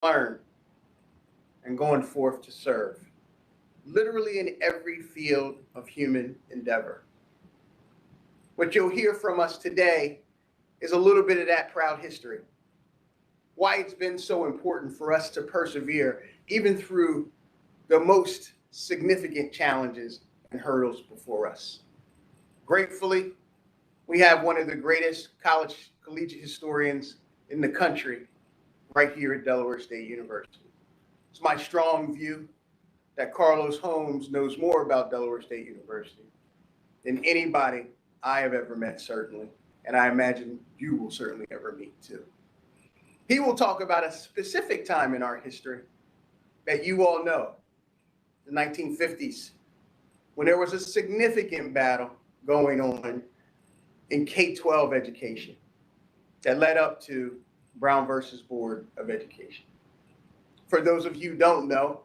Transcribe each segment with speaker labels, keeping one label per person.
Speaker 1: learn, and going forth to serve, literally in every field of human endeavor. What you'll hear from us today is a little bit of that proud history. Why it's been so important for us to persevere, even through the most significant challenges and hurdles before us. Gratefully, we have one of the greatest collegiate historians in the country right here at Delaware State University. It's my strong view that Carlos Holmes knows more about Delaware State University than anybody I have ever met, certainly, and I imagine you will certainly ever meet too. He will talk about a specific time in our history that you all know, the 1950s, when there was a significant battle going on in K-12 education that led up to Brown versus Board of Education. For those of you who don't know,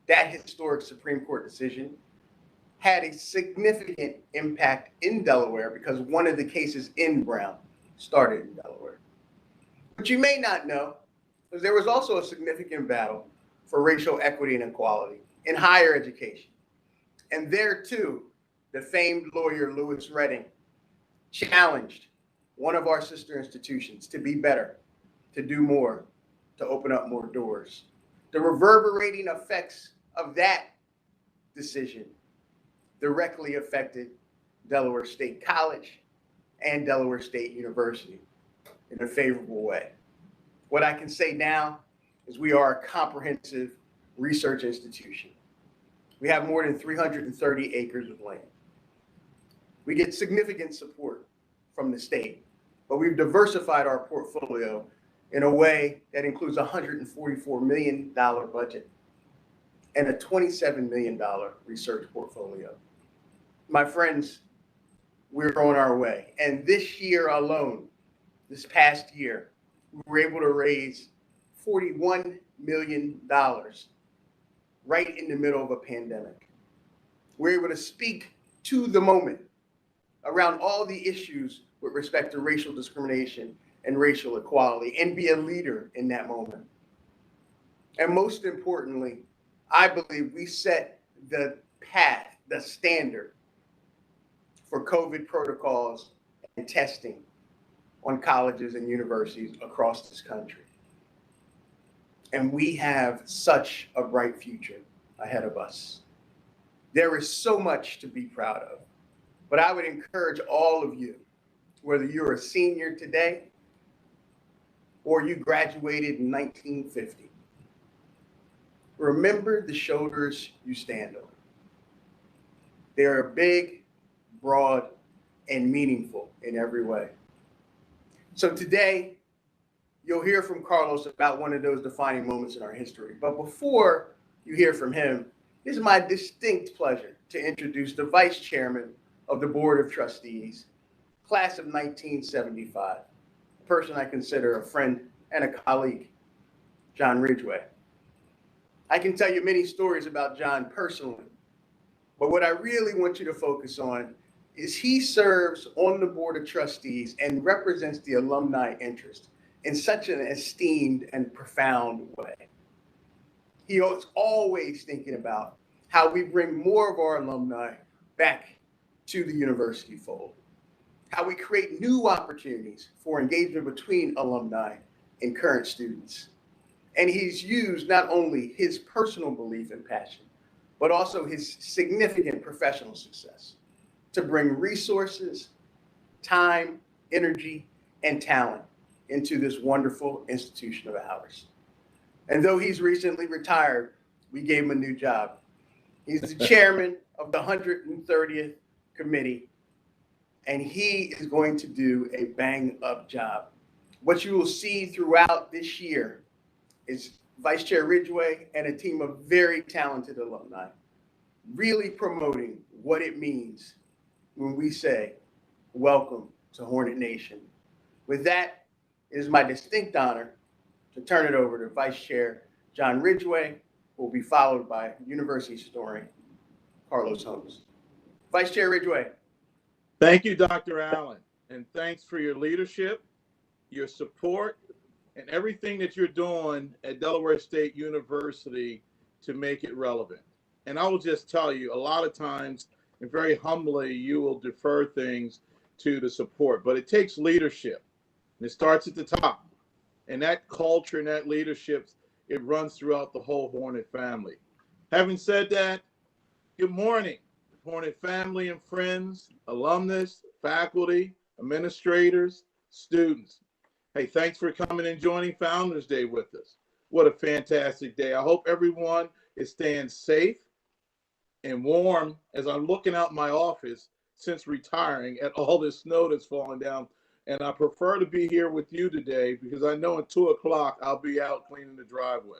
Speaker 1: that historic Supreme Court decision had a significant impact in Delaware because one of the cases in Brown started in Delaware. What you may not know is there was also a significant battle for racial equity and equality in higher education. And there too, the famed lawyer Lewis Redding challenged one of our sister institutions to be better, to do more, to open up more doors. The reverberating effects of that decision directly affected Delaware State College and Delaware State University in a favorable way. What I can say now is we are a comprehensive research institution. We have more than 330 acres of land. We get significant support from the state, but we've diversified our portfolio in a way that includes a $144 million budget and a $27 million research portfolio. My friends, we're on our way. And this year alone, this past year, we were able to raise $41 million right in the middle of a pandemic. We're able to speak to the moment around all the issues with respect to racial discrimination and racial equality and be a leader in that moment. And most importantly, I believe we set the path, the standard for COVID protocols and testing on colleges and universities across this country. And we have such a bright future ahead of us. There is so much to be proud of, but I would encourage all of you, whether you're a senior today or you graduated in 1950, remember the shoulders you stand on. They are big, broad, and meaningful in every way. So today, you'll hear from Carlos about one of those defining moments in our history. But before you hear from him, it is my distinct pleasure to introduce the Vice Chairman of the Board of Trustees, class of 1975, a person I consider a friend and a colleague, John Ridgway. I can tell you many stories about John personally, but what I really want you to focus on is he serves on the Board of Trustees and represents the alumni interest in such an esteemed and profound way. He is always thinking about how we bring more of our alumni back to the university fold, how we create new opportunities for engagement between alumni and current students. And he's used not only his personal belief and passion, but also his significant professional success to bring resources, time, energy, and talent into this wonderful institution of ours. And though he's recently retired, we gave him a new job. He's the chairman of the 130th committee, and he is going to do a bang-up job. What you will see throughout this year is Vice Chair Ridgway and a team of very talented alumni really promoting what it means when we say, welcome to Hornet Nation. With that, it is my distinct honor to turn it over to Vice Chair John Ridgway, who will be followed by University historian Carlos Holmes. Vice Chair Ridgway.
Speaker 2: Thank you, Dr. Allen, and thanks for your leadership, your support, and everything that you're doing at Delaware State University to make it relevant. And I will just tell you, a lot of times, and very humbly, you will defer things to the support, but it takes leadership. And it starts at the top. And that culture and that leadership, it runs throughout the whole Hornet family. Having said that, good morning, Hornet family and friends, alumnus, faculty, administrators, students. Hey, thanks for coming and joining Founders Day with us. What a fantastic day. I hope everyone is staying safe and warm as I'm looking out my office since retiring at all this snow that's falling down. And I prefer to be here with you today because I know at 2 o'clock I'll be out cleaning the driveway.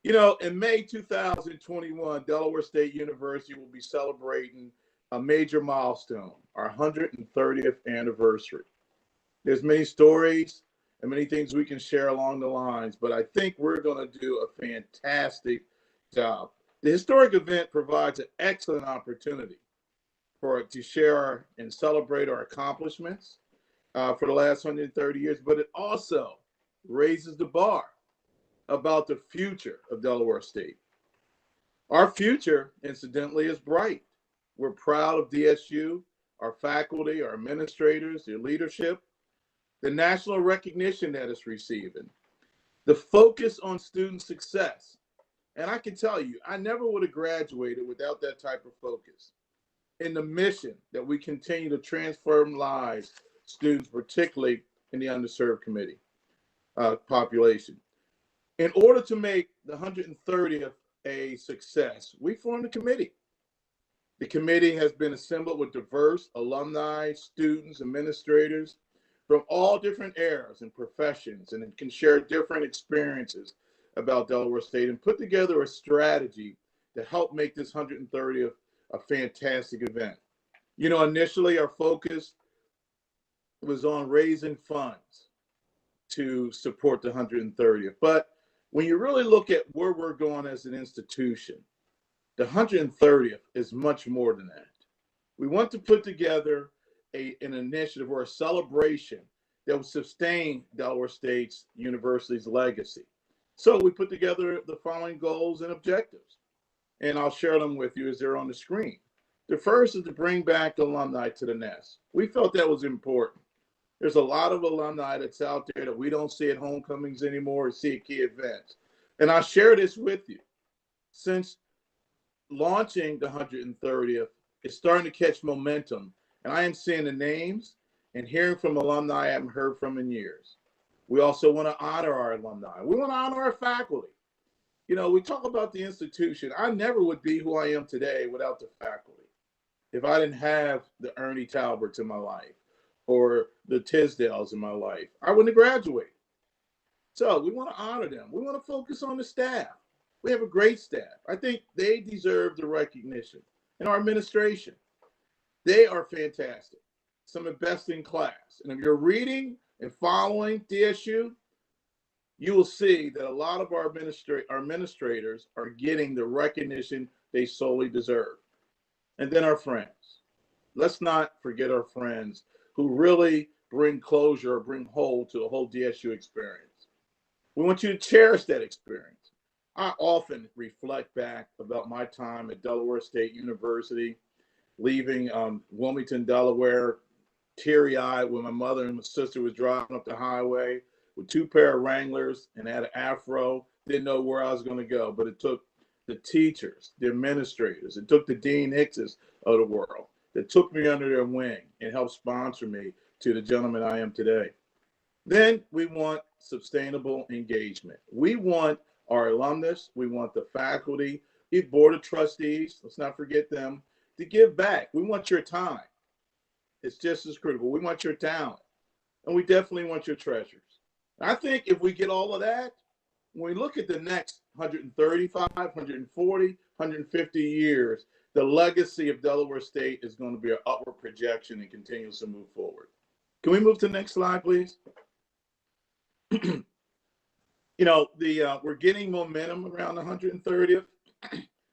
Speaker 2: You know, in May 2021, Delaware State University will be celebrating a major milestone, our 130th anniversary. There's many stories and many things we can share along the lines, but I think we're going to do a fantastic job. The historic event provides an excellent opportunity to share and celebrate our accomplishments for the last 130 years, but it also raises the bar about the future of Delaware State. Our future, incidentally, is bright. We're proud of DSU, our faculty, our administrators, their leadership, the national recognition that it's receiving, the focus on student success. And I can tell you, I never would have graduated without that type of focus. In the mission that we continue to transform lives, students, particularly in the underserved committee population. In order to make the 130th a success, we formed a committee. The committee has been assembled with diverse alumni, students, administrators from all different eras and professions, and it can share different experiences about Delaware State and put together a strategy to help make this 130th a fantastic event. You know, initially our focus was on raising funds to support the 130th, but when you really look at where we're going as an institution, the 130th is much more than that. We want to put together an initiative or a celebration that will sustain Delaware State University's legacy. So we put together the following goals and objectives, and I'll share them with you as they're on the screen. The first is to bring back alumni to the nest. We felt that was important. There's a lot of alumni that's out there that we don't see at homecomings anymore or see at key events. And I'll share this with you. Since launching the 130th, it's starting to catch momentum. And I am seeing the names and hearing from alumni I haven't heard from in years. We also want to honor our alumni. We want to honor our faculty. You know, we talk about the institution. I never would be who I am today without the faculty. If I didn't have the Ernie Talberts in my life or the Tisdales in my life, I wouldn't have graduated. So we want to honor them. We want to focus on the staff. We have a great staff. I think they deserve the recognition. And our administration, they are fantastic. Some of the best in class. And if you're reading and following DSU, you will see that a lot of our administrators are getting the recognition they solely deserve. And then our friends. Let's not forget our friends who really bring closure or bring whole to the whole DSU experience. We want you to cherish that experience. I often reflect back about my time at Delaware State University, leaving Wilmington, Delaware, teary-eyed when my mother and my sister was driving up the highway with two pair of Wranglers and had an afro, didn't know where I was going to go, but it took the teachers, the administrators, it took the Dean Hickses of the world that took me under their wing and helped sponsor me to the gentleman I am today. Then we want sustainable engagement. We want our alumnus, we want the faculty, the board of trustees, let's not forget them, to give back. We want your time. It's just as critical. We want your talent, and we definitely want your treasures. I think if we get all of that, when we look at the next 135, 140, 150 years, the legacy of Delaware State is going to be an upward projection and continues to move forward. Can we move to the next slide, please? You know, we're getting momentum around the 130th.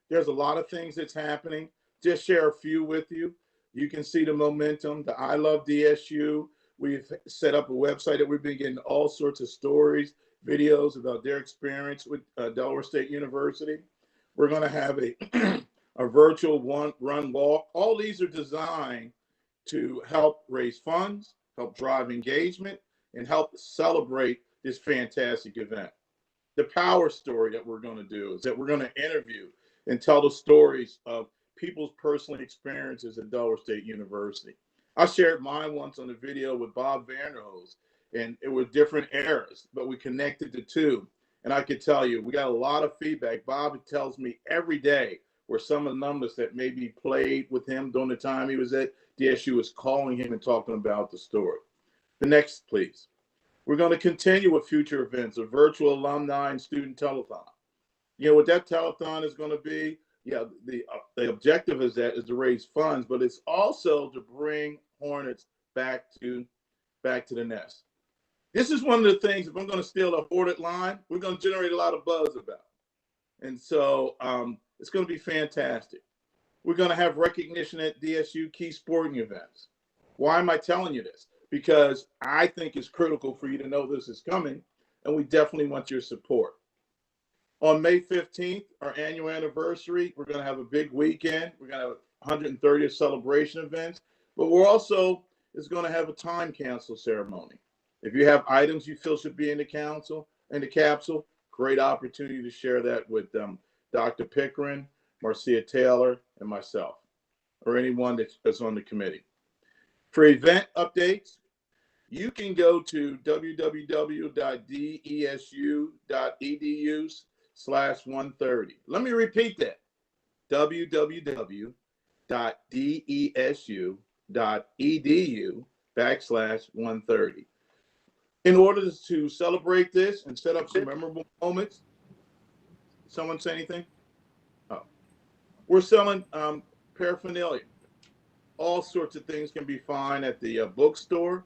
Speaker 2: There's a lot of things that's happening. Just share a few with you. You can see the momentum, the I Love DSU. We've set up a website that we've been getting all sorts of stories, videos about their experience with Delaware State University. We're going to have a virtual run walk. All these are designed to help raise funds, help drive engagement, and help celebrate this fantastic event. The power story that we're going to do is that we're going to interview and tell the stories of people's personal experiences at Delaware State University. I shared mine once on the video with Bob Vanderhoes, and it was different eras, but we connected the two. And I could tell you, we got a lot of feedback. Bob tells me every day where some alumnus that maybe played with him during the time he was at DSU is calling him and talking about the story. The next, please. We're going to continue with future events, a virtual alumni and student telethon. You know what that telethon is going to be? Yeah, the objective is to raise funds, but it's also to bring Hornets back to the nest. This is one of the things, if I'm going to steal a Hornet line, we're going to generate a lot of buzz about. And so it's going to be fantastic. We're going to have recognition at DSU key sporting events. Why am I telling you this? Because I think it's critical for you to know this is coming, and we definitely want your support. On May 15th, our annual anniversary, we're going to have a big weekend. We're going to have 130th celebration events, but we're also is going to have a time capsule ceremony. If you have items you feel should be in the capsule, great opportunity to share that with Dr. Pickering, Marcia Taylor, and myself, or anyone that's on the committee. For event updates, you can go to www.desu.edu/130. Let me repeat that, www.desu.edu/130. In order to celebrate this and set up some memorable moments, someone say anything? Oh, we're selling paraphernalia. All sorts of things can be found at the bookstore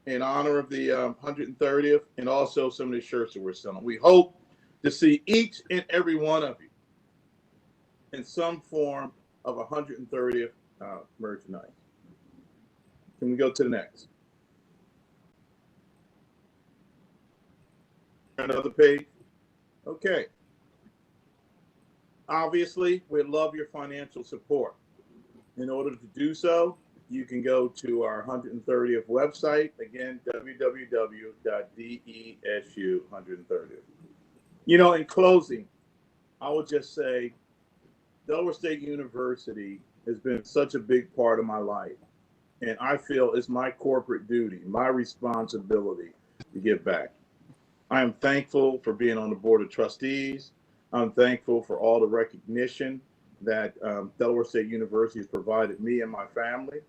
Speaker 2: in honor of the 130th, and also some of the shirts that we're selling. We hope to see each and every one of you in some form of 130th merchandise. Can we go to the next? Another page. Okay. Obviously, we'd love your financial support. In order to do so, you can go to our 130th website. Again, www.desu130. You know, in closing, I would just say Delaware State University has been such a big part of my life. And I feel it's my corporate duty, my responsibility to give back. I am thankful for being on the board of trustees. I'm thankful for all the recognition that Delaware State University has provided me and my family.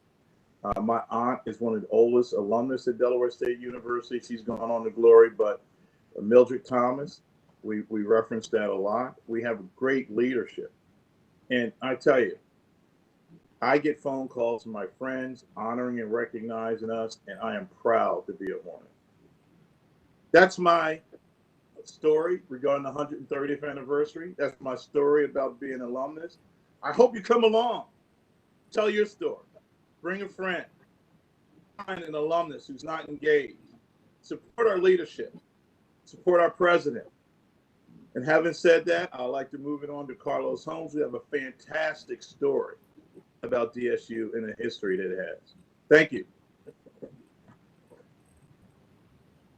Speaker 2: My aunt is one of the oldest alumnus at Delaware State University. She's gone on to glory, but Mildred Thomas, we reference that a lot. We have great leadership. And I tell you, I get phone calls from my friends honoring and recognizing us, and I am proud to be a Hornet. That's my story regarding the 130th anniversary. That's my story about being an alumnus. I hope you come along. Tell your story. Bring a friend. Find an alumnus who's not engaged. Support our leadership. Support our president. And having said that, I'd like to move it on to Carlos Holmes. We have a fantastic story about DSU and the history that it has. Thank you.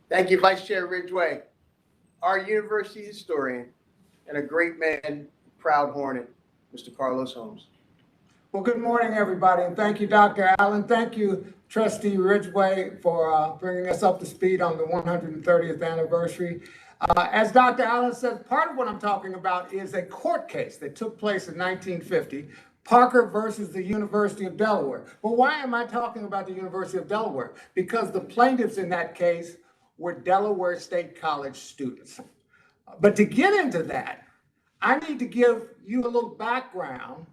Speaker 1: Thank you, Vice Chair Ridgway. Our university historian and a great man, proud Hornet, Mr. Carlos Holmes.
Speaker 3: Well, good morning, everybody, and thank you, Dr. Allen. Thank you, Trustee Ridgway, for bringing us up to speed on the 130th anniversary. As Dr. Allen said, part of what I'm talking about is a court case that took place in 1950, Parker versus the University of Delaware. Well, why am I talking about the University of Delaware? Because the plaintiffs in that case were Delaware State College students. But to get into that, I need to give you a little background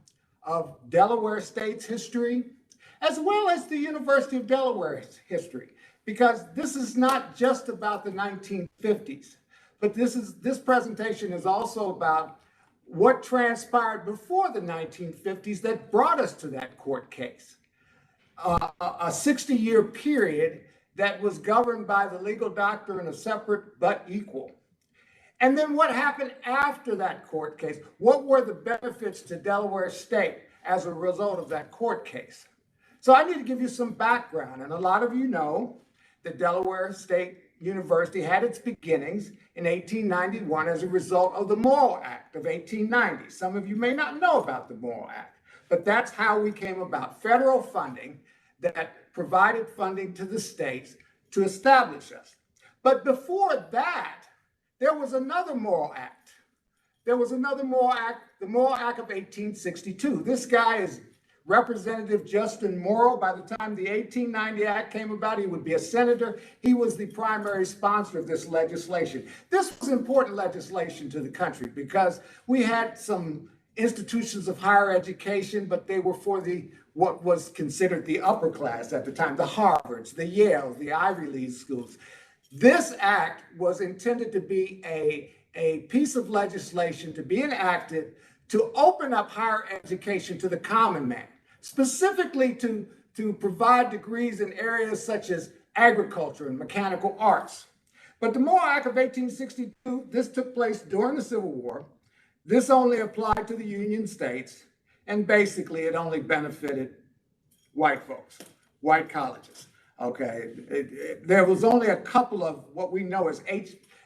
Speaker 3: of Delaware State's history, as well as the University of Delaware's history, because this is not just about the 1950s, but this presentation is also about what transpired before the 1950s that brought us to that court case. A 60-year period that was governed by the legal doctrine of separate but equal. And then what happened after that court case? What were the benefits to Delaware State as a result of that court case? So I need to give you some background. And a lot of you know that Delaware State University had its beginnings in 1891 as a result of the Morrill Act of 1890. Some of you may not know about the Morrill Act, but that's how we came about. Federal funding that provided funding to the states to establish us. But before that, there was another Morrill Act. There was another Morrill Act, the Morrill Act of 1862. This guy is Representative Justin Morrill. By the time the 1890 Act came about, he would be a senator. He was the primary sponsor of this legislation. This was important legislation to the country because we had some institutions of higher education, but they were for what was considered the upper class at the time, the Harvards, the Yales, the Ivy League schools. This act was intended to be a piece of legislation to be enacted to open up higher education to the common man, specifically to provide degrees in areas such as agriculture and mechanical arts. But the Morrill Act of 1862, this took place during the Civil War. This only applied to the Union states, and basically it only benefited white folks, white colleges. Okay, there was only a couple of what we know as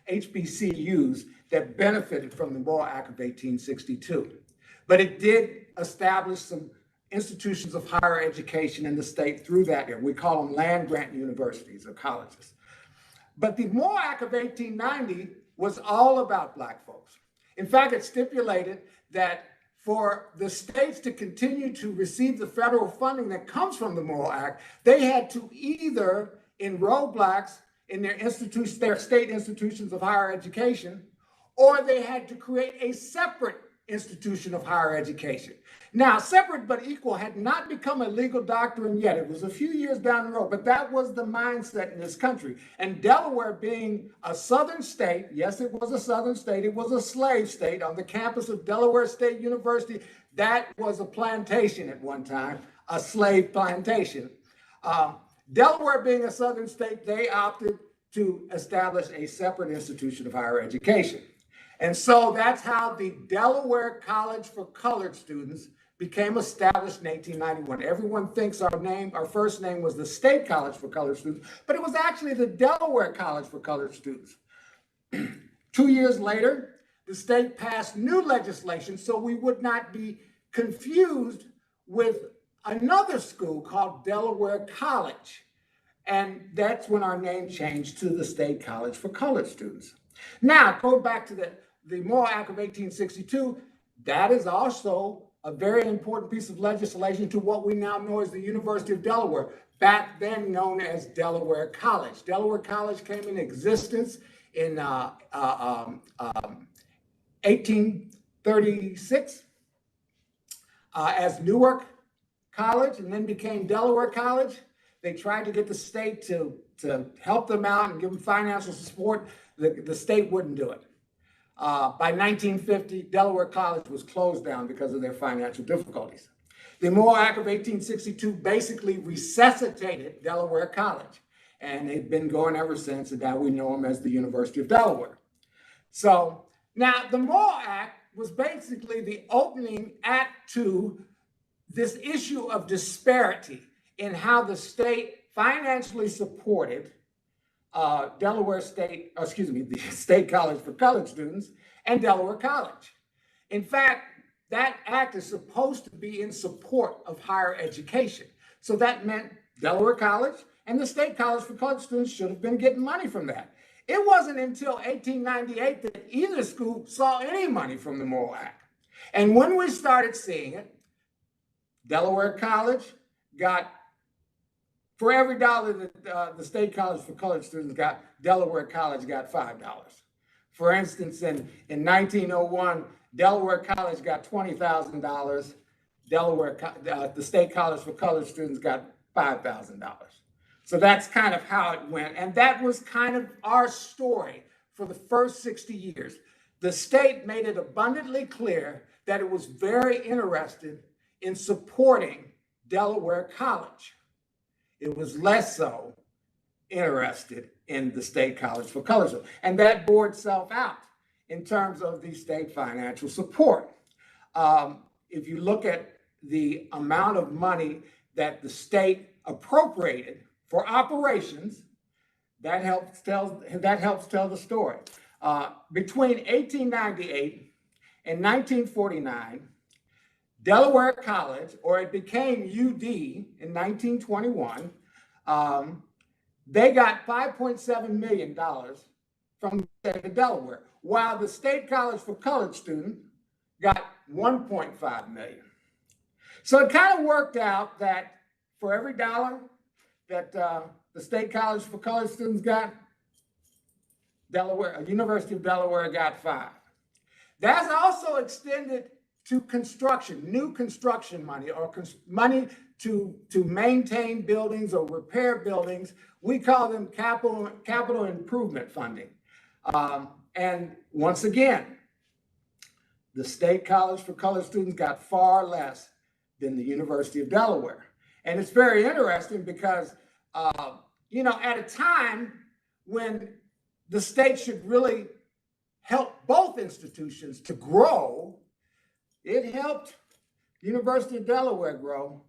Speaker 3: HBCUs that benefited from the Morrill Act of 1862. But it did establish some institutions of higher education in the state through that area. We call them land-grant universities or colleges. But the Morrill Act of 1890 was all about Black folks. In fact, it stipulated that for the states to continue to receive the federal funding that comes from the Morrill Act, they had to either enroll Blacks in their institutions, their state institutions of higher education, or they had to create a separate institution of higher education. Now, separate but equal had not become a legal doctrine yet. It was a few years down the road, but that was the mindset in this country. And Delaware being a southern state, yes, it was a southern state, it was a slave state on the campus of Delaware State University. That was a plantation at one time, a slave plantation. Delaware being a southern state, they opted to establish a separate institution of higher education. And so that's how the Delaware College for Colored Students became established in 1891. Everyone thinks our first name was the State College for Colored Students, but it was actually the Delaware College for Colored Students. 2 years later, the state passed new legislation so we would not be confused with another school called Delaware College. And that's when our name changed to the State College for Colored Students. Now, go back to the Morrill Act of 1862. That is also a very important piece of legislation to what we now know as the University of Delaware, back then known as Delaware College. Delaware College came into existence in 1836 as Newark College and then became Delaware College. They tried to get the state to help them out and give them financial support. The state wouldn't do it. By 1950, Delaware College was closed down because of their financial difficulties. The Morrill Act of 1862 basically resuscitated Delaware College, and they've been going ever since, and now we know them as the University of Delaware. So now the Morrill Act was basically the opening act to this issue of disparity in how the state financially supported the State College for Colored Students and Delaware College. In fact, that act is supposed to be in support of higher education. So that meant Delaware College and the State College for Colored Students should have been getting money from that. It wasn't until 1898 that either school saw any money from the Morrill Act. And when we started seeing it, Delaware College got, for every dollar that the State College for Colored Students got, Delaware College got $5. For instance, in 1901, Delaware College got $20,000. The State College for Colored Students got $5,000. So that's kind of how it went. And that was kind of our story for the first 60 years. The state made it abundantly clear that it was very interested in supporting Delaware College. It was less so interested in the State College for Colored Students. And that bore itself out in terms of the state financial support. If you look at the amount of money that the state appropriated for operations, that helps tell the story. Between 1898 and 1949, Delaware College, or it became UD in 1921, they got $5.7 million from the state of Delaware, while the State College for Colored Students got $1.5 million. So it kind of worked out that for every dollar that the State College for Colored Students got, University of Delaware got 5. That's also extended to construction, new construction money, or money to maintain buildings or repair buildings. We call them capital improvement funding. And once again, the State College for Colored Students got far less than the University of Delaware. And it's very interesting because, at a time when the state should really help both institutions to grow, it helped the University of Delaware grow,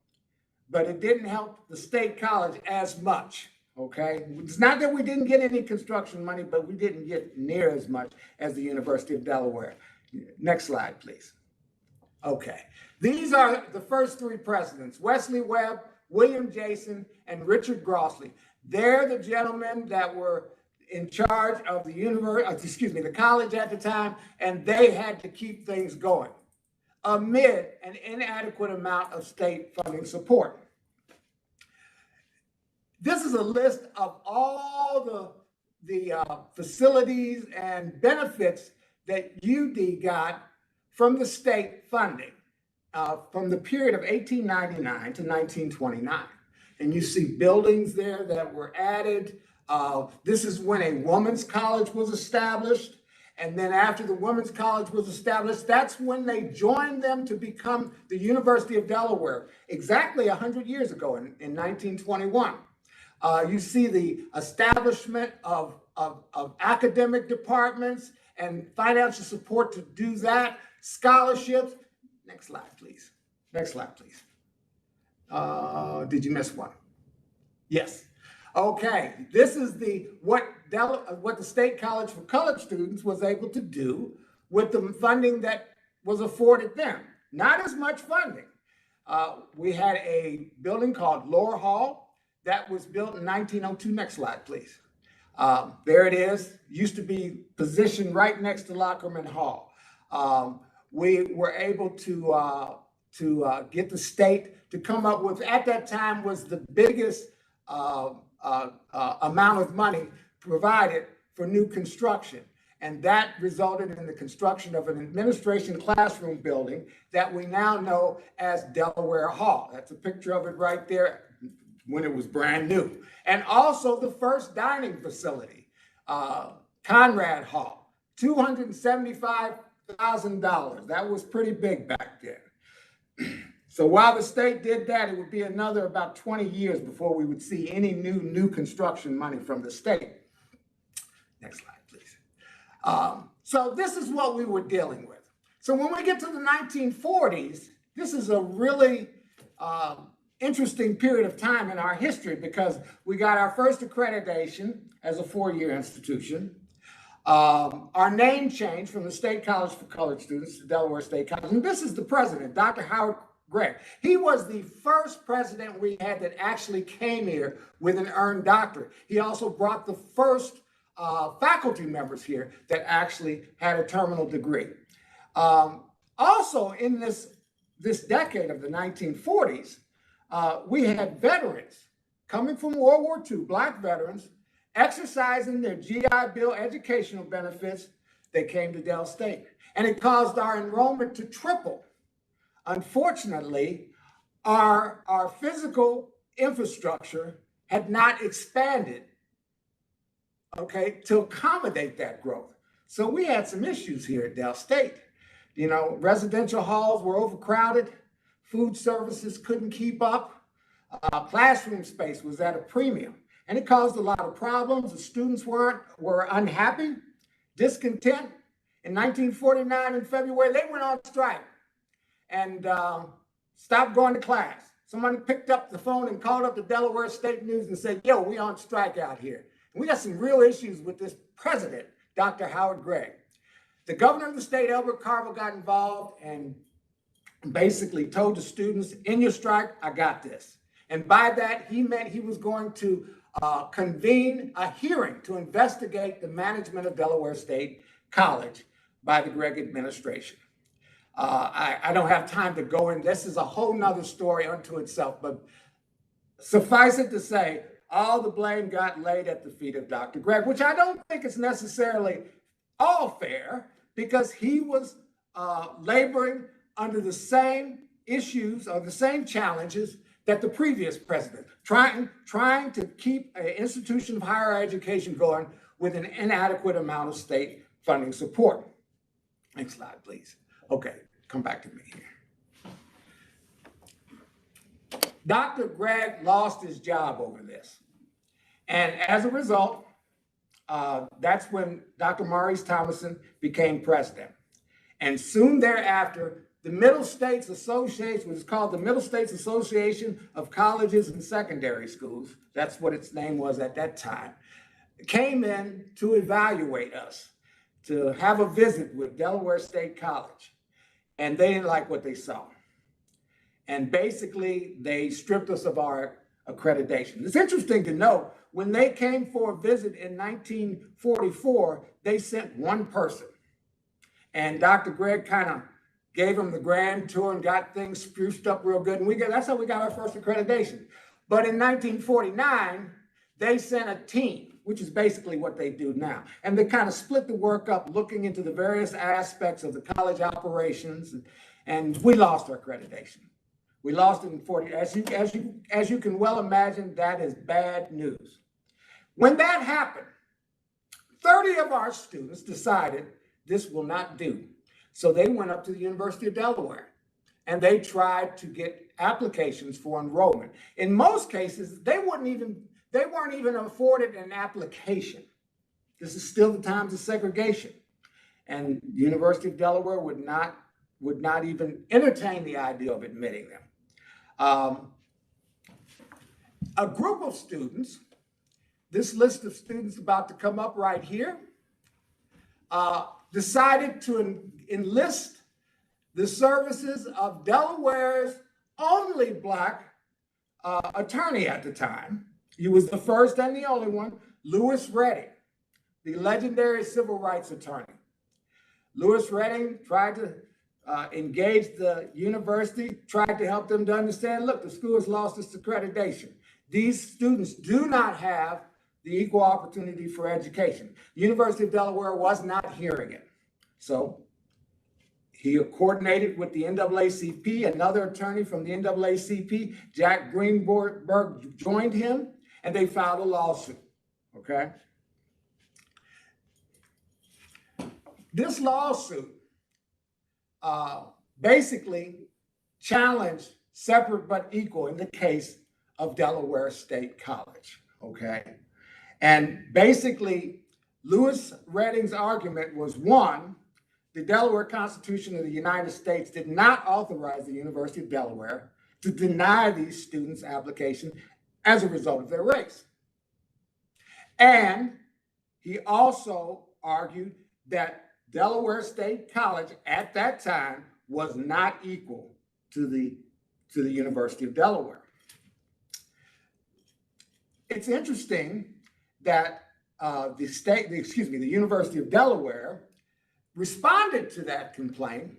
Speaker 3: but it didn't help the State College as much, okay? It's not that we didn't get any construction money, but we didn't get near as much as the University of Delaware. Next slide, please. Okay, these are the first 3 presidents: Wesley Webb, William Jason, and Richard Grossley. They're the gentlemen that were in charge of the college at the time, and they had to keep things going amid an inadequate amount of state funding support. This is a list of all the facilities and benefits that UD got from the state funding from the period of 1899 to 1929. And you see buildings there that were added. This is when a women's college was established. And then after the women's college was established, that's when they joined them to become the University of Delaware, exactly 100 years ago in 1921. You see the establishment of academic departments and financial support to do that, scholarships. Next slide, please. Next slide, please. Did you miss one? Yes. Okay, this is what the State College for Colored Students was able to do with the funding that was afforded them. Not as much funding. We had a building called Lower Hall that was built in 1902. Next slide, please. There it is. Used to be positioned right next to Lockerman Hall. We were able to get the state to come up with, at that time, was the biggest amount of money provided for new construction. And that resulted in the construction of an administration classroom building that we now know as Delaware Hall. That's a picture of it right there when it was brand new. And also the first dining facility, Conrad Hall, $275,000. That was pretty big back then. So while the state did that, it would be another about 20 years before we would see any new construction money from the state. Next slide, please. So this is what we were dealing with. So when we get to the 1940s, this is a really interesting period of time in our history because we got our first accreditation as a 4-year institution. Our name changed from the State College for Colored Students to Delaware State College. And this is the president, Dr. Howard Gregg. He was the first president we had that actually came here with an earned doctorate. He also brought the first faculty members here that actually had a terminal degree. Also in this decade of the 1940s, we had veterans coming from World War II, Black veterans, exercising their GI Bill educational benefits. They came to Del State, and it caused our enrollment to triple. Unfortunately, our physical infrastructure had not expanded, okay, to accommodate that growth. So we had some issues here at Del State. You know, residential halls were overcrowded, food services couldn't keep up, classroom space was at a premium. And it caused a lot of problems. The students were unhappy, discontent. In 1949, in February, they went on strike and stopped going to class. Someone picked up the phone and called up the Delaware State News and said, yo, we on strike out here. And we got some real issues with this president, Dr. Howard Gregg. The governor of the state, Albert Carville, got involved and basically told the students, in your strike, I got this. And by that, he meant he was going to convene a hearing to investigate the management of Delaware State College by the Gregg administration. I don't have time to go in. This is a whole nother story unto itself, but suffice it to say, all the blame got laid at the feet of Dr. Gregg, which I don't think is necessarily all fair, because he was laboring under the same issues or the same challenges that the previous president, trying to keep an institution of higher education going with an inadequate amount of state funding support. Next slide, please. Okay, come back to me here. Dr. Gregg lost his job over this. And as a result, that's when Dr. Maurice Thomason became president. And soon thereafter, the Middle States Association, which is called the Middle States Association of Colleges and Secondary Schools, that's what its name was at that time, came in to evaluate us, to have a visit with Delaware State College. And they didn't like what they saw. And basically, they stripped us of our accreditation. It's interesting to note, when they came for a visit in 1944, they sent one person. And Dr. Gregg kind of gave them the grand tour and got things spruced up real good. And that's how we got our first accreditation. But in 1949, they sent a team, which is basically what they do now. And they kind of split the work up, looking into the various aspects of the college operations. And we lost our accreditation. We lost it in 40. As you can well imagine, that is bad news. When that happened, 30 of our students decided this will not do. So they went up to the University of Delaware and they tried to get applications for enrollment. In most cases, they weren't even afforded an application. This is still the times of segregation. And the University of Delaware would not even entertain the idea of admitting them. A group of students, this list of students about to come up right here, decided to enlist the services of Delaware's only Black attorney at the time. He was the first and the only one, Lewis Redding, the legendary civil rights attorney. Lewis Redding tried to engage the university, tried to help them to understand, look, the school has lost its accreditation. These students do not have the equal opportunity for education. The University of Delaware was not hearing it. So he coordinated with the NAACP, another attorney from the NAACP, Jack Greenberg, joined him, and they filed a lawsuit, okay? This lawsuit basically challenged separate but equal in the case of Delaware State College, okay? And basically, Lewis Redding's argument was, one, the Delaware Constitution of the United States did not authorize the University of Delaware to deny these students' application as a result of their race. And he also argued that Delaware State College at that time was not equal to the University of Delaware. It's interesting that the University of Delaware responded to that complaint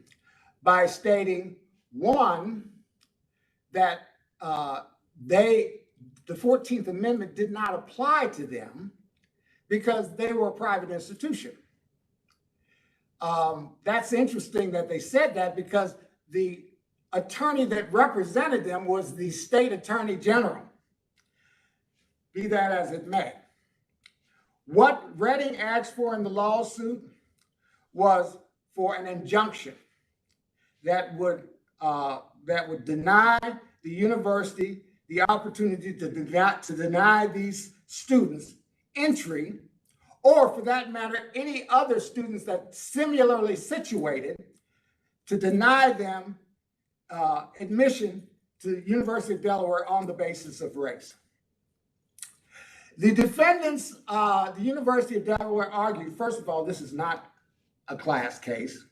Speaker 3: by stating, one, that the 14th Amendment did not apply to them because they were a private institution. That's interesting that they said that, because the attorney that represented them was the state attorney general. Be that as it may. What Redding asked for in the lawsuit was for an injunction that would deny the university the opportunity to deny these students entry, or for that matter, any other students that similarly situated, to deny them admission to the University of Delaware on the basis of race. The defendants, the University of Delaware argued, first of all, this is not a class case.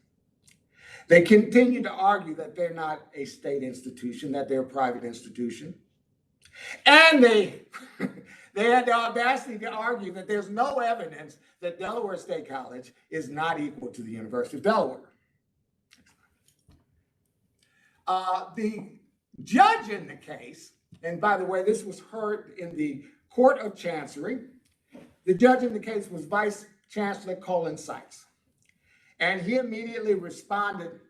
Speaker 3: They continue to argue that they're not a state institution, that they're a private institution. And they had the audacity to argue that there's no evidence that Delaware State College is not equal to the University of Delaware. The judge in the case, and by the way, this was heard in the Court of Chancery. The judge in the case was Vice Chancellor Colin Sykes. And he immediately responded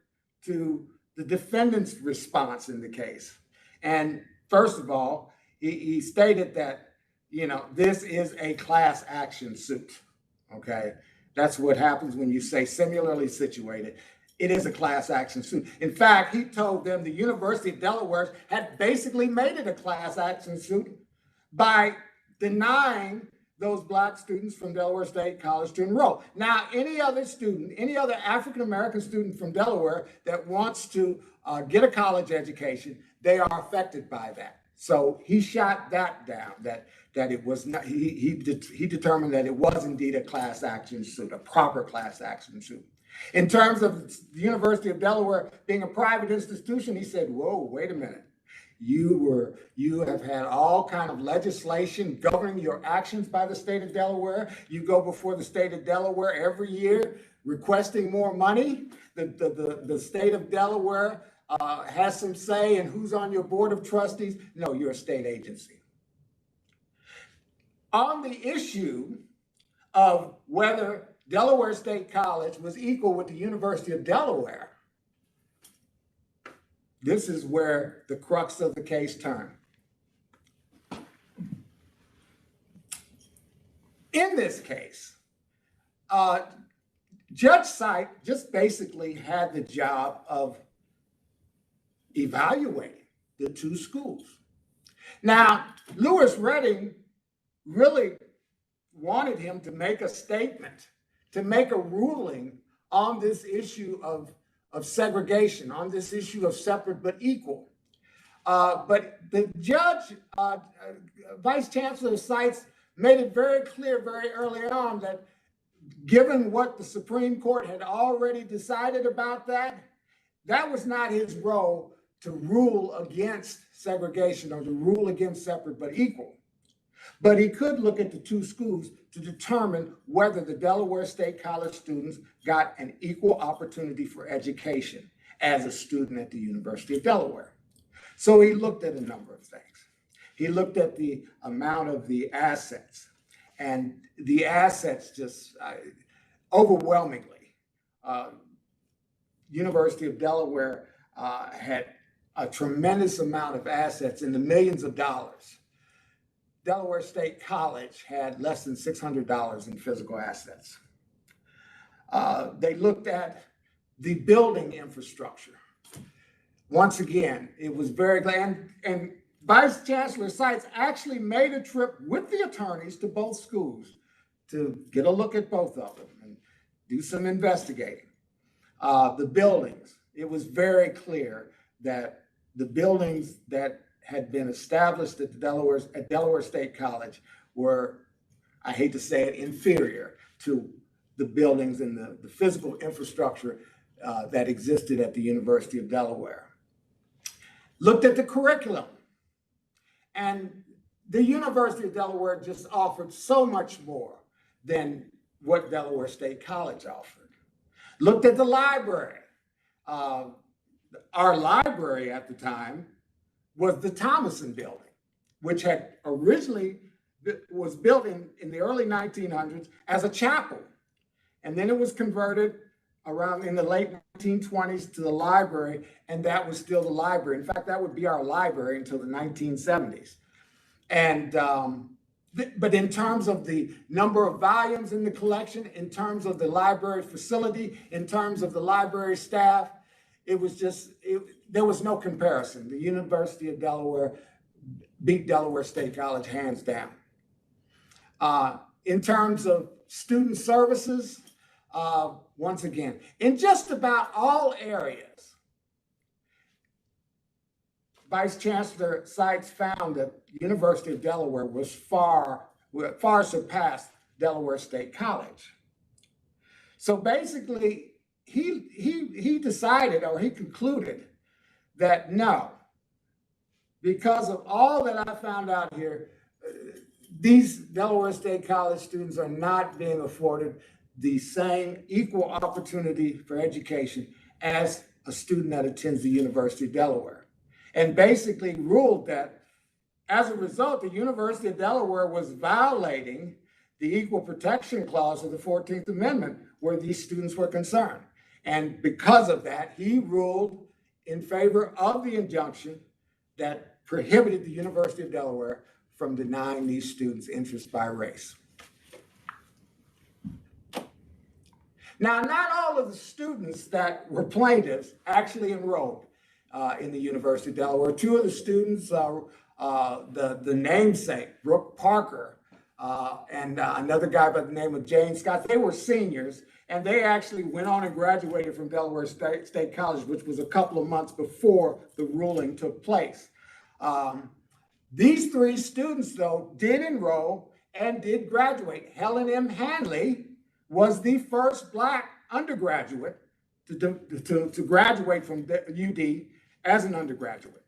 Speaker 3: to the defendant's response in the case. And first of all, he stated that, this is a class action suit, okay? That's what happens when you say similarly situated. It is a class action suit. In fact, he told them the University of Delaware had basically made it a class action suit by denying those Black students from Delaware State College to enroll. Now, any other student, any other African-American student from Delaware that wants to get a college education, they are affected by that. So he shot that down, that it was not, he determined that it was indeed a class action suit, a proper class action suit. In terms of the University of Delaware being a private institution, he said, whoa, wait a minute. You have had all kind of legislation governing your actions by the state of Delaware. You go before the state of Delaware every year requesting more money. The state of Delaware has some say in who's on your board of trustees. No, you're a state agency. On the issue of whether Delaware State College was equal with the University of Delaware, this is where the crux of the case turned. In this case, Judge Sykes just basically had the job of evaluating the two schools. Now, Lewis Redding really wanted him to make a statement, to make a ruling on this issue of segregation, on this issue of separate but equal. But the judge, Vice Chancellor Sykes, made it very clear very early on that given what the Supreme Court had already decided about that, that was not his role to rule against segregation or to rule against separate but equal. But he could look at the two schools to determine whether the Delaware State College students got an equal opportunity for education as a student at the University of Delaware. So he looked at a number of things. He looked at the amount of the assets, and the assets just overwhelmingly. University of Delaware had a tremendous amount of assets in the millions of dollars. Delaware State College had less than $600 in physical assets. They looked at the building infrastructure. Once again, it was very, and Vice Chancellor Sykes actually made a trip with the attorneys to both schools to get a look at both of them and do some investigating. The buildings, it was very clear that the buildings that had been established at Delaware State College were, I hate to say it, inferior to the buildings and the physical infrastructure that existed at the University of Delaware. Looked at the curriculum, and the University of Delaware just offered so much more than what Delaware State College offered. Looked at the library. Our library at the time was the Thomason building, which had originally was built in the early 1900s as a chapel. And then it was converted around in the late 1920s to the library, and that was still the library. In fact, that would be our library until the 1970s. And, but in terms of the number of volumes in the collection, in terms of the library facility, in terms of the library staff, it was just, there was no comparison. The University of Delaware beat Delaware State College hands down. In terms of student services, once again, in just about all areas, Vice Chancellor Sykes found that the University of Delaware was far surpassed Delaware State College. So basically, he decided, or he concluded, that no, because of all that I found out here, these Delaware State College students are not being afforded the same equal opportunity for education as a student that attends the University of Delaware. And basically ruled that as a result, the University of Delaware was violating the Equal Protection Clause of the 14th Amendment where these students were concerned. And because of that, he ruled in favor of the injunction that prohibited the University of Delaware from denying these students interest by race. Now, not all of the students that were plaintiffs actually enrolled in the University of Delaware. Two of the students, the namesake, Brooke Parker, and another guy by the name of James Scott, they were seniors, and they actually went on and graduated from Delaware State College, which was a couple of months before the ruling took place. These three students, though, did enroll and did graduate. Helen M. Hanley was the first Black undergraduate to graduate from UD as an undergraduate.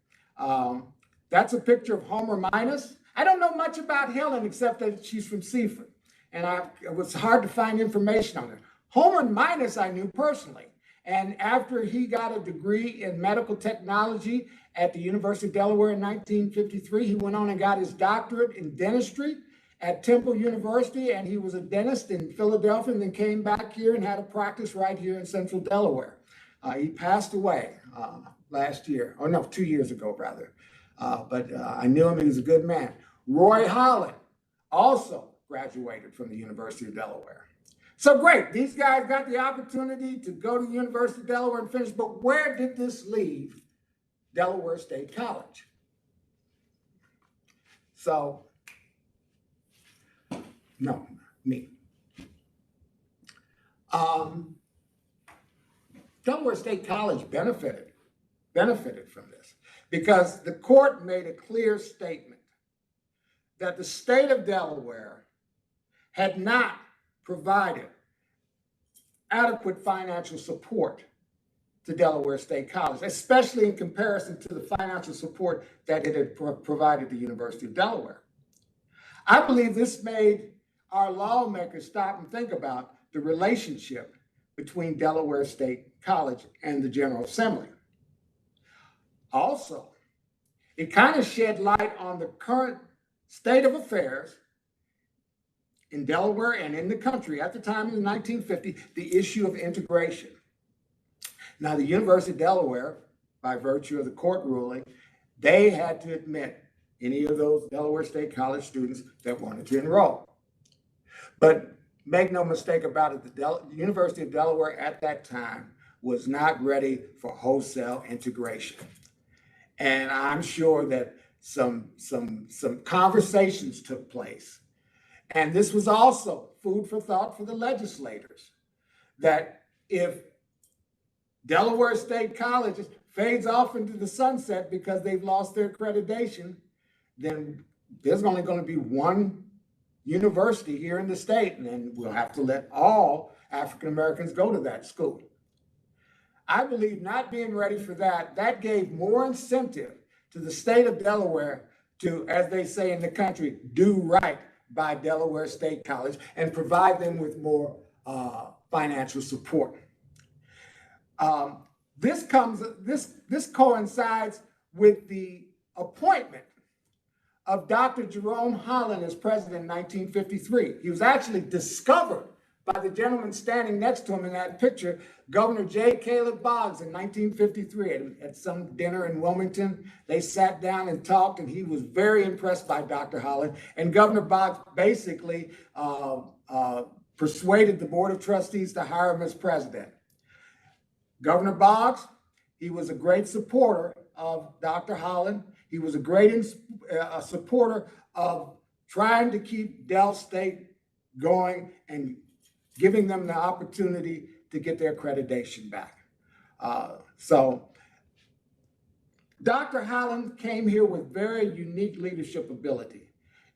Speaker 3: That's a picture of Homer Minus. I don't know much about Helen except that she's from Seaford, and it was hard to find information on her. Homer Minus I knew personally, and after he got a degree in medical technology at the University of Delaware in 1953, he went on and got his doctorate in dentistry at Temple University, and he was a dentist in Philadelphia, and then came back here and had a practice right here in Central Delaware. He passed away last year, or no, 2 years ago rather. But I knew him, he was a good man. Roy Holland also graduated from the University of Delaware. So great, these guys got the opportunity to go to the University of Delaware and finish, but where did this leave Delaware State College? So, no, me. Delaware State College benefited from this because the court made a clear statement that the state of Delaware had not provided adequate financial support to Delaware State College, especially in comparison to the financial support that it had provided the University of Delaware. I believe this made our lawmakers stop and think about the relationship between Delaware State College and the General Assembly. Also, it kind of shed light on the current state of affairs in Delaware and in the country at the time in the 1950s, the issue of integration. Now, the University of Delaware, by virtue of the court ruling, they had to admit any of those Delaware State College students that wanted to enroll. But make no mistake about it, the University of Delaware at that time was not ready for wholesale integration. And I'm sure that some conversations took place. And this was also food for thought for the legislators, that if Delaware State College fades off into the sunset because they've lost their accreditation, then there's only going to be one university here in the state, and then we'll have to let all African Americans go to that school. I believe not being ready for that gave more incentive to the state of Delaware to, as they say in the country, do right by Delaware State College and provide them with more financial support. This coincides with the appointment of Dr. Jerome Holland as president in 1953. He was actually discovered by the gentleman standing next to him in that picture, Governor J. Caleb Boggs, in 1953 at some dinner in Wilmington. They sat down and talked, and he was very impressed by Dr. Holland. And Governor Boggs basically persuaded the Board of Trustees to hire him as president. Governor Boggs he was a great supporter of Dr. Holland. He was a great supporter of trying to keep Del State going and giving them the opportunity to get their accreditation back. So Dr. Holland came here with very unique leadership ability.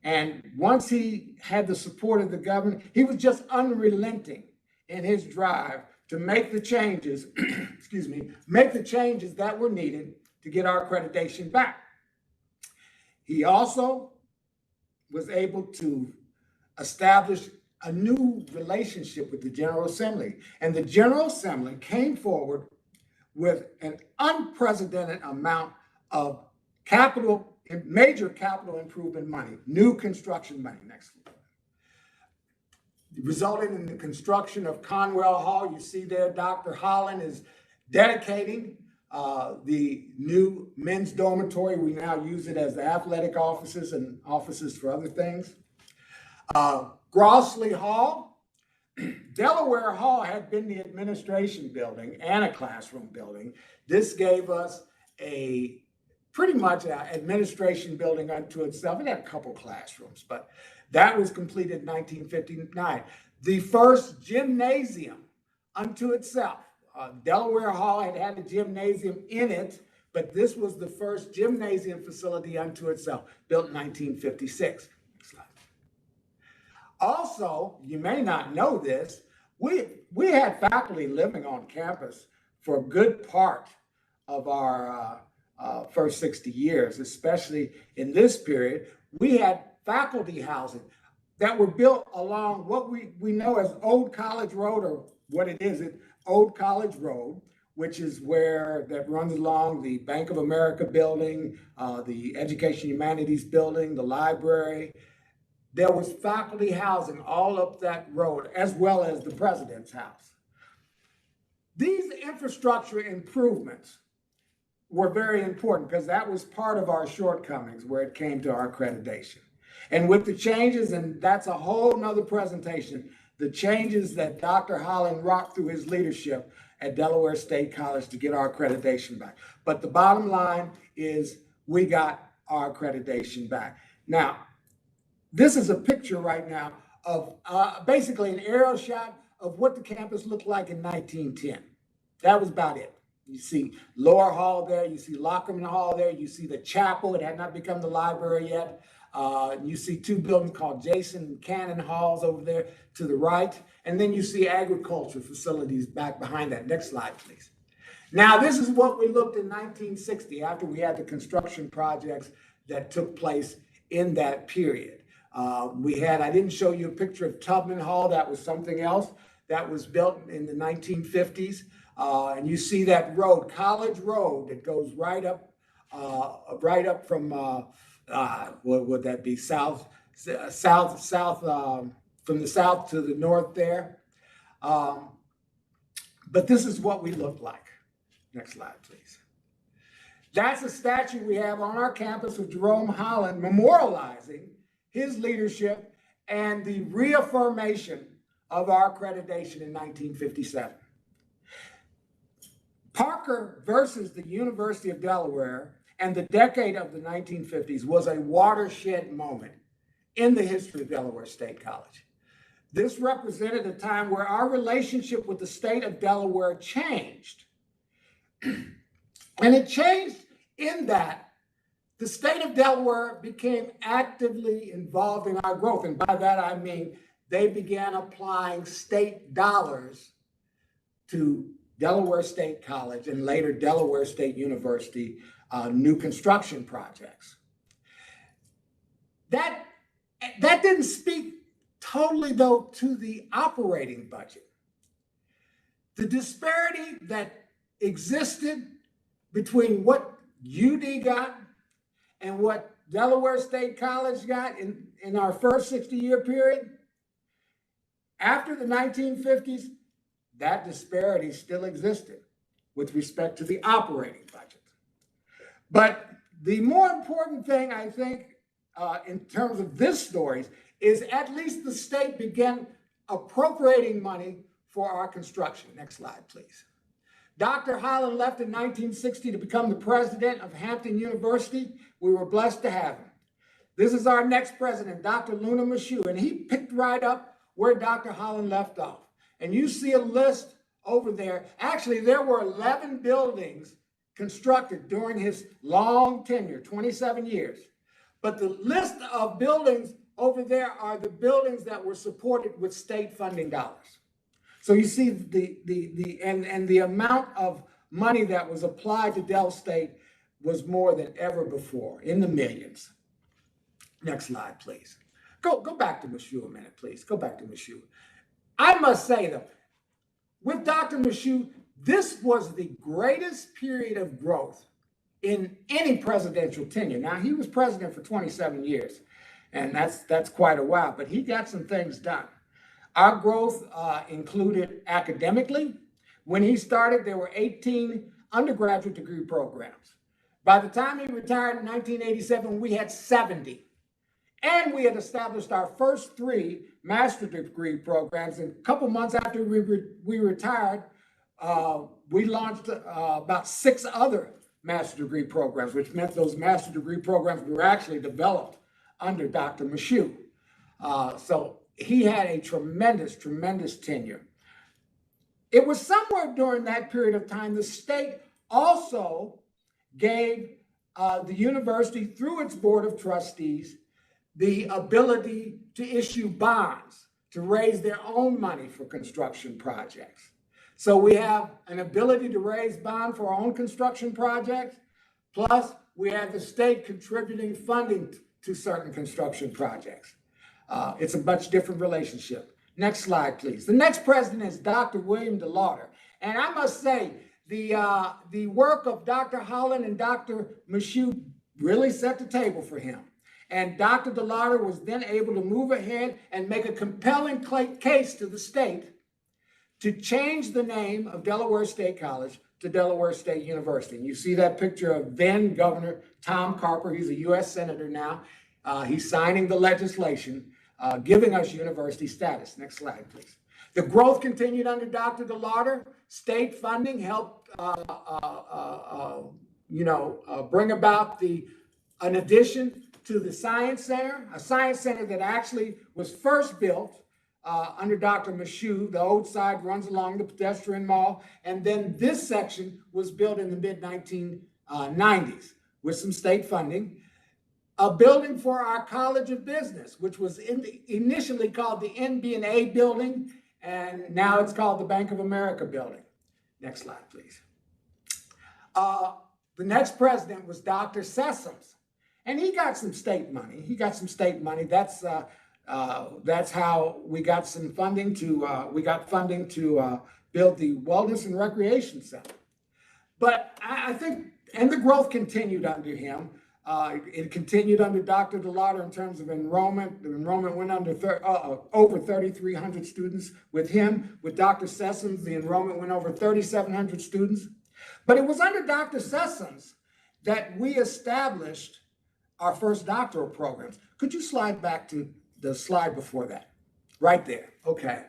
Speaker 3: And once he had the support of the governor, he was just unrelenting in his drive to make the changes, excuse me, make the changes that were needed to get our accreditation back. He also was able to establish a new relationship with the General Assembly. And the General Assembly came forward with an unprecedented amount of major capital improvement money, new construction money, next slide. Resulting in the construction of Conwell Hall. You see there, Dr. Holland is dedicating the new men's dormitory. We now use it as the athletic offices and offices for other things. Grossley Hall. Delaware Hall had been the administration building and a classroom building. This gave us pretty much an administration building unto itself. It had a couple classrooms, but that was completed in 1959. The first gymnasium unto itself. Delaware Hall had a gymnasium in it, but this was the first gymnasium facility unto itself, built in 1956. Next slide. Also, you may not know this, we had faculty living on campus for a good part of our first 60 years, especially in this period. We had faculty housing that were built along what we know as Old College Road, or what it is, Old College Road, which is that runs along the Bank of America building, the Education Humanities building, the library. There was faculty housing all up that road, as well as the president's house. These infrastructure improvements were very important because that was part of our shortcomings where it came to our accreditation. And with the changes, and that's a whole nother presentation, the changes that Dr. Holland wrought through his leadership at Delaware State College to get our accreditation back. But the bottom line is we got our accreditation back. Now, this is a picture right now of basically an aerial shot of what the campus looked like in 1910. That was about it. You see Lower Hall there, you see Lockerman Hall there, you see the chapel, it had not become the library yet. You see two buildings called Jason and Cannon Halls over there to the right. And then you see agriculture facilities back behind that. Next slide, please. Now, this is what we looked in 1960 after we had the construction projects that took place in that period. I didn't show you a picture of Tubman Hall. That was something else that was built in the 1950s. And you see that road, College Road, that goes right up from, what would that be? South, from the south to the north there. But this is what we look like. Next slide, please. That's a statue we have on our campus of Jerome Holland memorializing his leadership and the reaffirmation of our accreditation in 1957. Parker versus the University of Delaware and the decade of the 1950s was a watershed moment in the history of Delaware State College. This represented a time where our relationship with the state of Delaware changed. And it changed in that the state of Delaware became actively involved in our growth. And by that, I mean they began applying state dollars to Delaware State College and later Delaware State University new construction projects. That didn't speak totally, though, to the operating budget. The disparity that existed between what UD got and what Delaware State College got in our first 60-year period, after the 1950s, that disparity still existed with respect to the operating budget. But the more important thing, I think, in terms of this story, is at least the state began appropriating money for our construction. Next slide, please. Dr. Holland left in 1960 to become the president of Hampton University. We were blessed to have him. This is our next president, Dr. Luna Mashu, and he picked right up where Dr. Holland left off. And you see a list over there. Actually, there were 11 buildings constructed during his long tenure, 27 years. But the list of buildings over there are the buildings that were supported with state funding dollars. So you see the amount of money that was applied to Del State was more than ever before, in the millions. Next slide, please. Go back to Mashu a minute, please. Go back to Mashu. I must say, though, with Dr. Mashu, this was the greatest period of growth in any presidential tenure. Now, he was president for 27 years, and that's quite a while, but he got some things done. Our growth included academically. When he started, there were 18 undergraduate degree programs. By the time he retired in 1987, we had 70. And we had established our first 3 master's degree programs. And a couple months after we retired, we launched about 6 other master's degree programs, which meant those master's degree programs were actually developed under Dr. Mashu. So he had a tremendous, tremendous tenure. It was somewhere during that period of time the state also gave the university, through its board of trustees, the ability to issue bonds to raise their own money for construction projects. So we have an ability to raise bond for our own construction projects, plus we have the state contributing funding to certain construction projects. It's a much different relationship. Next slide, please. The next president is Dr. William DeLauder. And I must say, the work of Dr. Holland and Dr. Mashu really set the table for him. And Dr. DeLauder was then able to move ahead and make a compelling case to the state to change the name of Delaware State College to Delaware State University. And you see that picture of then Governor Tom Carper. He's a U.S. Senator now. He's signing the legislation giving us university status. Next slide, please. The growth continued under Dr. DeLauder. State funding helped, bring about an addition to the Science Center, a Science Center that actually was first built under Dr. Mashu. The old side runs along the pedestrian mall, and then this section was built in the mid-1990s with some state funding. A building for our College of Business, which was initially called the NB&A building, and now it's called the Bank of America building. Next slide, please. The next president was Dr. Sessoms, and he got some state money. That's how we got some funding to build the Wellness and Recreation Center. But I think, and the growth continued under him. It continued under Dr. DeLauder in terms of enrollment. The enrollment went over 3,300 students. With him, with Dr. Sessoms, the enrollment went over 3,700 students. But it was under Dr. Sessoms that we established our first doctoral programs. Could you slide back to the slide before that? Right there. Okay.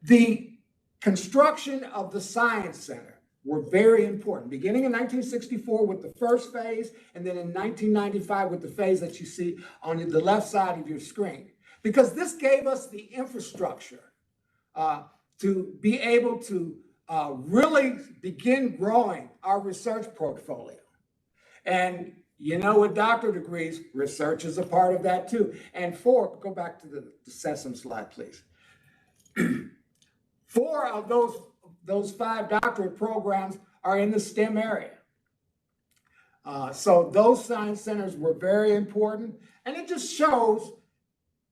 Speaker 3: The construction of the Science Center were very important, beginning in 1964 with the first phase, and then in 1995 with the phase that you see on the left side of your screen. Because this gave us the infrastructure to be able to really begin growing our research portfolio. And you know, with doctorate degrees, research is a part of that too. And go back to the Sessom slide, please. 4 of those 5 doctorate programs are in the STEM area. So those science centers were very important. And it just shows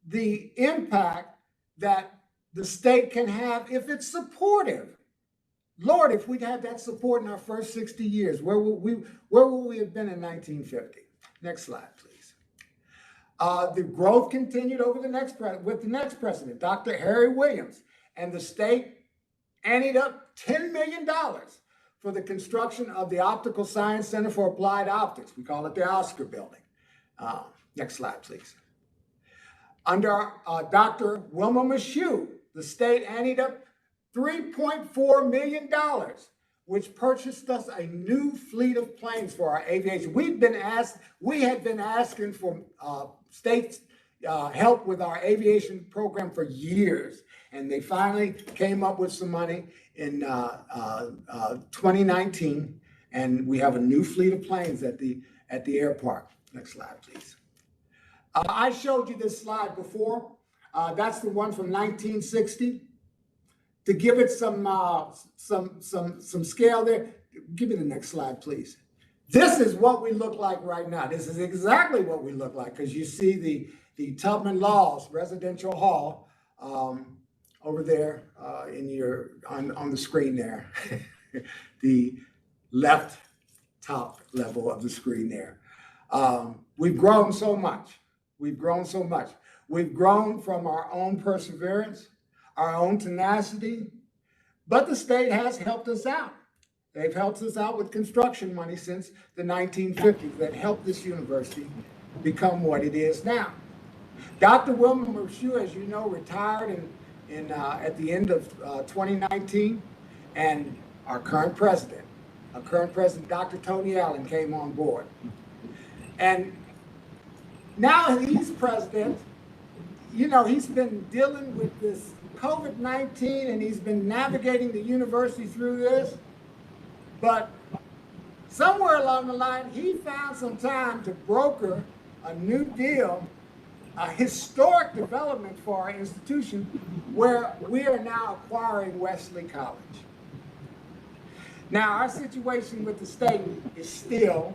Speaker 3: the impact that the state can have if it's supportive. Lord, if we'd had that support in our first 60 years, where would we have been in 1950? Next slide, please. The growth continued with the next president, Dr. Harry Williams, and the state ended up $10 million for the construction of the Optical Science Center for Applied Optics. We call it the Oscar Building. Next slide, please. Under Dr. Wilma Mashu, the state ended up $3.4 million which purchased us a new fleet of planes for our aviation. We had been asking for state help with our aviation program for years, and they finally came up with some money in 2019, and we have a new fleet of planes at the airport. Next slide, please. I showed you this slide before. That's the one from 1960. To give it some scale there, give me the next slide, please. This is what we look like right now. This is exactly what we look like, because you see the Tubman Laws Residential Hall over there on the screen there, the left top level of the screen there. We've grown so much. We've grown so much. We've grown from our own perseverance, our own tenacity, but the state has helped us out. They've helped us out with construction money since the 1950s that helped this university become what it is now. Dr. Wilma Marshew, as you know, retired at the end of 2019, and our current president, Dr. Tony Allen, came on board. And now he's president. You know, he's been dealing with this COVID-19, and he's been navigating the university through this. But somewhere along the line, he found some time to broker a new deal, a historic development for our institution, where we are now acquiring Wesley College. Now, our situation with the state is still,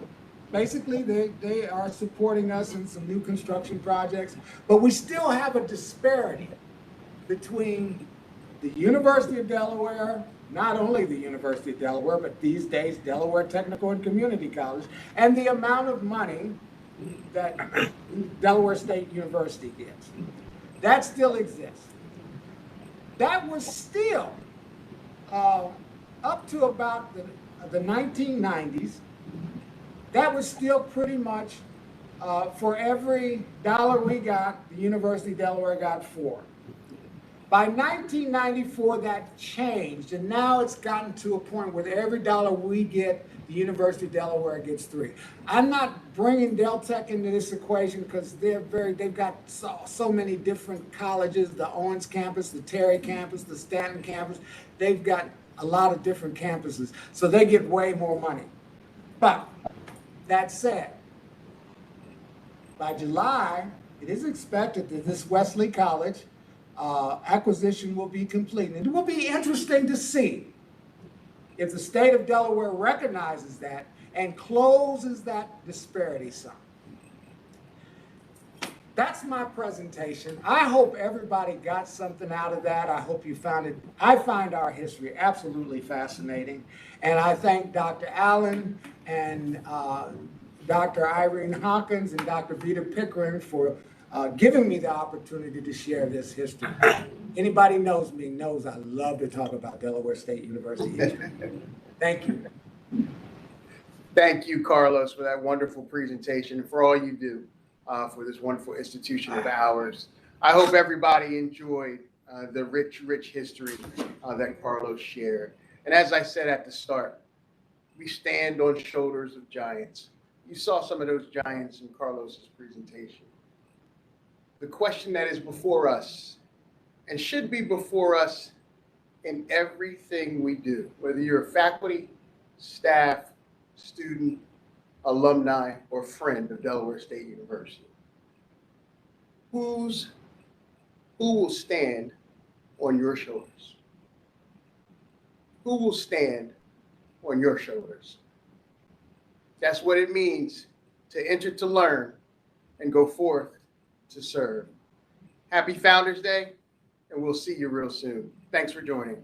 Speaker 3: basically, they are supporting us in some new construction projects, but we still have a disparity between the University of Delaware, not only the University of Delaware, but these days Delaware Technical and Community College, and the amount of money that Delaware State University gets. That still exists. That was still, up to about the 1990s, that was still pretty much, for every dollar we got, the University of Delaware got 4. By 1994, that changed, and now it's gotten to a point where every dollar we get, the University of Delaware gets 3. I'm not bringing Del Tech into this equation because they've got so many different colleges, the Owens campus, the Terry campus, the Stanton campus. They've got a lot of different campuses, so they get way more money. But that said, by July, it is expected that this Wesley College acquisition will be complete. And it will be interesting to see if the state of Delaware recognizes that and closes that disparity some. That's my presentation. I hope everybody got something out of that. I hope you found it. I find our history absolutely fascinating. And I thank Dr. Allen and Dr. Irene Hawkins and Dr. Vita Pickering for giving me the opportunity to share this history. Anybody knows me knows I love to talk about Delaware State University history. Thank you.
Speaker 1: Thank you, Carlos, for that wonderful presentation and for all you do for this wonderful institution of ours. I hope everybody enjoyed the rich history that Carlos shared. And as I said at the start, we stand on shoulders of giants. You saw some of those giants in Carlos's presentation. The question that is before us and should be before us in everything we do, whether you're a faculty, staff, student, alumni, or friend of Delaware State University, who will stand on your shoulders? Who will stand on your shoulders? That's what it means to enter to learn and go forth to serve. Happy Founders Day, and we'll see you real soon. Thanks for joining.